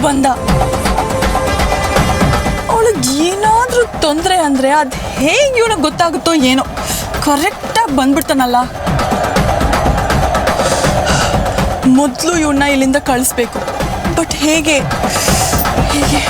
ಬಂದ. ಅವಳಿಗೆ ಏನಾದರೂ ತೊಂದರೆ ಅಂದರೆ ಅದು ಹೇಗೆ ಇವನಿಗೆ ಗೊತ್ತಾಗುತ್ತೋ ಏನೋ, ಕರೆಕ್ಟಾಗಿ ಬಂದ್ಬಿಡ್ತಾನಲ್ಲ. ಮೊದಲು ಇವನ್ನ ಇಲ್ಲಿಂದ ಕಳಿಸ್ಬೇಕು. ಬಟ್ ಹೇಗೆ ಹೇಗೆ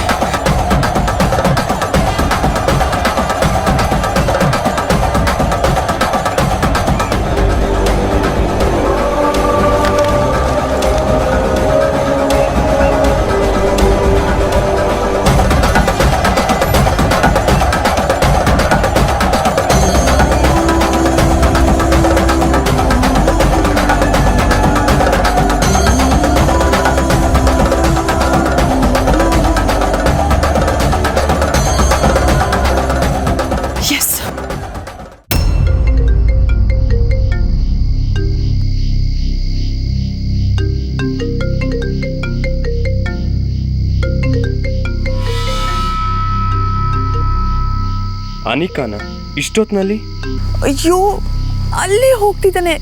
ಅನಿಕಾನ ಇಷ್ಟೊತ್ತಿನಲ್ಲಿ? ಅಯ್ಯೋ, ಅಲ್ಲೇ ಹೋಗ್ತಿದ್ದಾನೆ.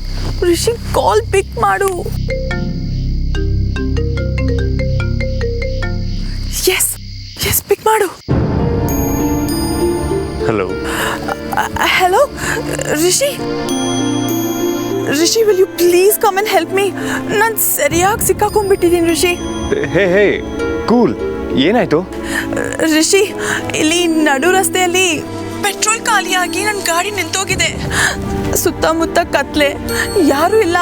ಋಷಿ, ಕಾಲ್ ಪಿಕ್ ಮಾಡು. ಎಸ್ ಎಸ್, ಪಿಕ್ ಮಾಡು. Hello hello Rishi. Rishi, will you please come and help me? ನಾನು ಸರಿಯಾಗಿ ಸಿಕ್ಕಾಕೊಂಡ್ಬಿಟ್ಟಿದ್ದೀನಿ ರಿಷಿ. ಹೇ ಹೇ, ಕೂಲ್. ಏನಾಯ್ತು? ರಿಷಿ, ಇಲ್ಲಿ ನಡು ರಸ್ತೆಯಲ್ಲಿ ಪೆಟ್ರೋಲ್ ಖಾಲಿಯಾಗಿ ನನ್ನ ಗಾಡಿ ನಿಂತೋಗಿದೆ. ಸುತ್ತಮುತ್ತ ಕತ್ಲೆ, ಯಾರೂ ಇಲ್ಲ.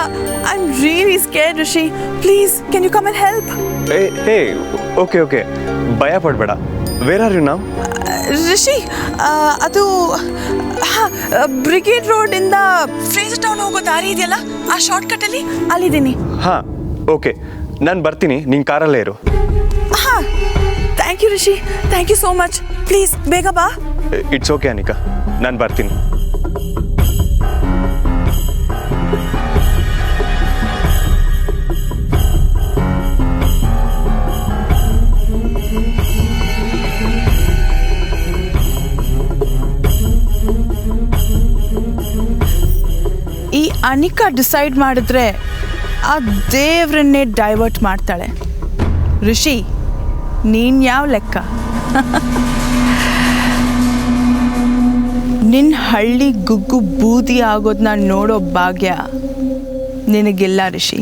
I am really scared Rishi. Please, can you come and help? Hey, okay okay, ಭಯ ಪಡಬೇಡ. Where are you now? Rishi, ಅದು ಬ್ರಿಗೇಡ್ ರೋಡಿಂದ ಫ್ರೇಜರ್ ಟೌನ್ ಹೋಗೋ ದಾರಿ ಇದೆಯಲ್ಲ, ಆ ಶಾರ್ಟ್ಕಟ್ಟಲ್ಲಿ ಅಲ್ಲಿದ್ದೀನಿ. ಹಾಂ, ಓಕೆ, ನಾನು ಬರ್ತೀನಿ. ನಿನ್ನ ಕಾರಲ್ಲೇ ಇರು. ಹಾಂ, thank you Rishi, thank you so much. Please ಬೇಗ ಬಾ. ಇಟ್ಸ್ ಓಕೆ ಅನಿಕಾ, ನಾನು ಬರ್ತೀನಿ. ಈ ಅನಿಕಾ ಡಿಸೈಡ್ ಮಾಡಿದ್ರೆ ಆ ದೇವ್ರನ್ನೇ ಡೈವರ್ಟ್ ಮಾಡ್ತಾಳೆ. ಋಷಿ, ನೀನು ಯಾವ ಲೆಕ್ಕ? ನಿನ್ನ ಹಳ್ಳಿ ಗುಗ್ಗು ಬೂದಿ ಆಗೋದನ್ನ ನೋಡೋ ಭಾಗ್ಯ ನಿನಗಿಲ್ಲ ಋಷಿ.